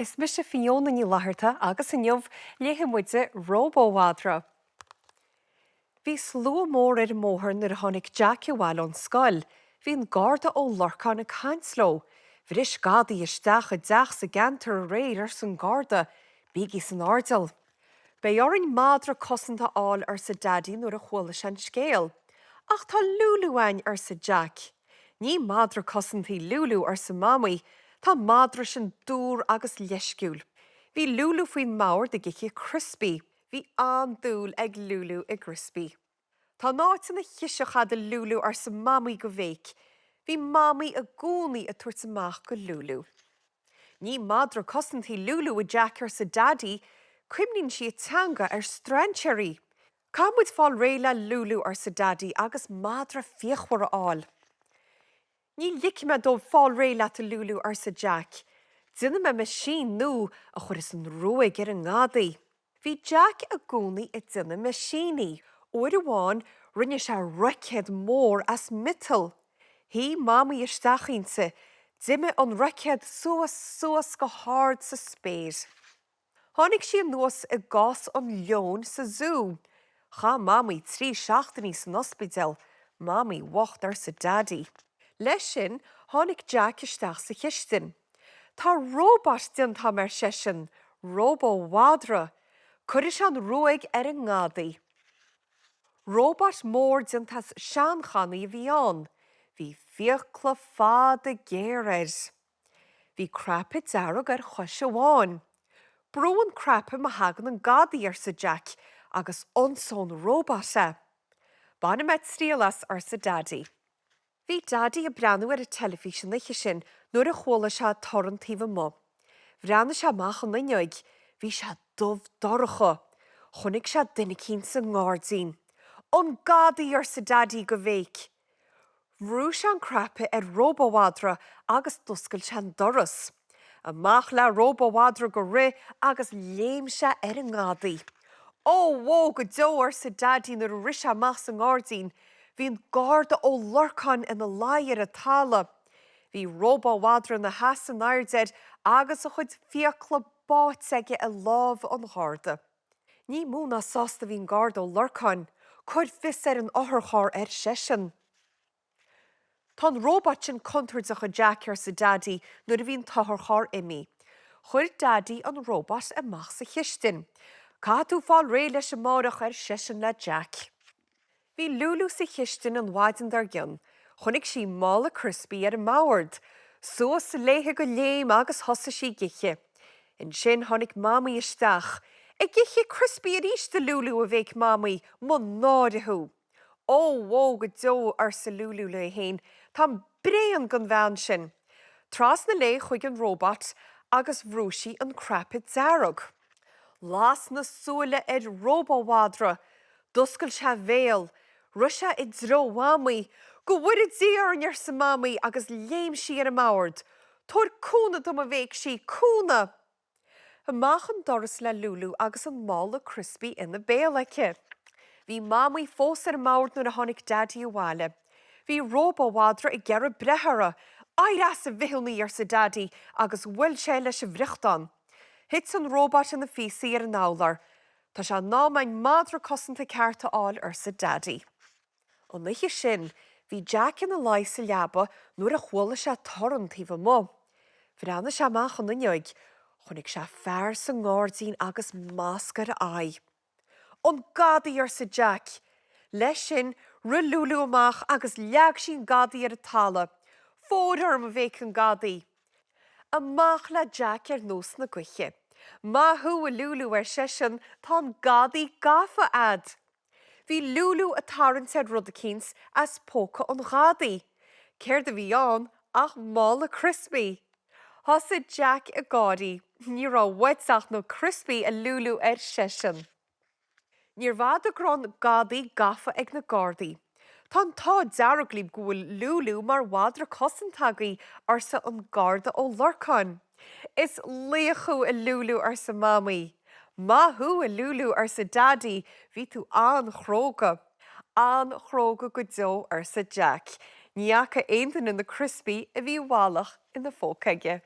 Is mis sé Fiona ní Fhlaithearta agus in jobh léthamuide Róbó-Mhadra. Bhí slua mór ar móthar nuair a tháinig Jack bháil an Scéal. Bhín garda ó lorcán a cainsló. Bhris gadaí isteach a deach sa gantar a réir ar san garda, bígí san ardal. Bei orann Mhadra cosanta áil ar sa daddy nuair a chuala an Scéal. Ach tá lúlúhain ar sa Jack. Ní Mhadra cosantaí lúlú ar sa mamaí, tá Mhadra sin dúr agus leisciúil. Bhí lúlú faoin mabhar de giche crispy. Bhí an dúil ag lúlú i crispy. Tá náit na chiiseach de lúlú ar sa mamaí go bhéic. Bhí mamaí a gúnaí a tuairt amach go lúlú. Ní Mhadra cosantaí lúlú a Jack ar sa daddy, cuimníonn si a teanga ar stranseirí. Cámuid fáil réile lúlú ar sa daddy agus Mhadra fíochmhar áil. Ní lic me dó fáil réile a lúlú ar sa Jack. Dine me me sin nó a chur is an roig ar an ngadaí. Bhí Jack a gúnaí i dine me síní. Oir amháin rinne se reicéad mór as mittal. Hí mamaí isteachínsa, dime an reicéad suas go hard sa spéir. Tháinig si nuas i gás an leon sa zoo. Cha mamaí trí seachtaní san ospidéal, mamaí wacht ar sa daddy. Leis sin, tháinig Jack isteach sa chiistin. Tá róbát din tá mar sesin, Róbó-Mhadra, chuir an roig ar an ngadaí. Róbát mór din tas seanchaní bhí an. Bhí fiocla fád a géireir. Bhí crappa dearg ar chuis amháin. Brúan crappa ma hagan an gadaí ar sa Jack, agus onsón róbáta. Bána met Scéalas ar sa daddy. Bhí daddy a breanú ar a telefísin leiche sin nuair a chola se torrantíomh mo. Bhreanna se amach an nainneoig, bhí se dubh doracha. Chonnig se duine cín sa ngárdín. An gadaí ar sa daddy go bhéic. Bhrú se an crappa ar Róbó-Mhadra agus duscail se an doras. Amach le Róbó-Mhadra go ri agus léim se ar an ngadaí. Ó bhó go dó ar sa daddy nuair a ri se amach sa ngárdín. Bhín garda ó lorcán ina láir a tala. Bhí Róbó-Mhadra na heas an airdead agus a chud fiocla bát aige a lámh an gharda. Ní múna sásta bhín garda ó lorcán, chuir fis ar an átharchár ar sesin. Tá róbát sin contardacha Jack ar sa daddy nuair a bhín tátharchár imi. Chuir daddy an róbát amach sa chiistin. Cá tú fáil ré leis an márach ar sesin le Jack. Bhí lúlú sa chiistin an bhaidan dar gionn. Chonnig si mála crispy ar an mabhard. Suas sa léthe go léim agus thosa si giche. In sin tháinig mamaí isteach. I giche crispy ar éist de lúlú a bhéic mamaí mo nádathú. Ó bhó go dó ar sa lúlú le héin, tá bréan gan bhean sin. Trás na lé chuig an róbát agus bhrúsí an crappa dearg. Lás na súla ar Róbó-Mhadra, duscail se bhéal, ruise i dro mamaí, go bhuiir díar ar sa mamaí agus léim si ar a mabhard. Tóir cúna dom a bhéic si, cúna! Amach an doras le lúlú agus an mála crispy ina béalaice. Bhí mamaí fós ar a mabhard nuair a tháinig daddy a bháile. Bhí Róbó-Mhadra i gcearra brethara, airas a bhithilnaí ar sa daddy agus bhfuil sé leis a bhrichtán. Hit an róbát ina físaí ar an álar. Tá se námainn Mhadra cosanta cearta áil ar sa daddy. An leiche sin, bhí Jack ina leis sa leaba nuair a chuala se torrantíomh mo. Bhreanna se amach an nainneoig, chunnig se fearr sa ngárdín agus máscar ai. An gadaí ar sa Jack. Leis sin, ri lúlú amach agus leag sin gadaí ar a tala. Fódar a bhéic an gadaí. Amach le Jack ar nós na cuiche. Mathú a lúlú ar sesin tá gadaí gafa ad. Bhí lúlú a tarrant ar rud a cíns as póca an gadaí. Céir de bhí an ach mála crispy. Thosa Jack a gadaí, ní rá weitach nó crispy a lúlú ar sesin. Níor bhfad a grán gadaí gafa ag na gardaí. Tá dearg líb gúil lúlú mar Mhadra cosantagaí ar sa an garda ó lorcán. Is léochú a lúlú ar sa mamaí. Mathú a lúlú ar sa daddy, bhí tú an chróga. An chróga go dó ar sa Jack. Níacha aontain in na crispy a bhí bhálach in na fócaige.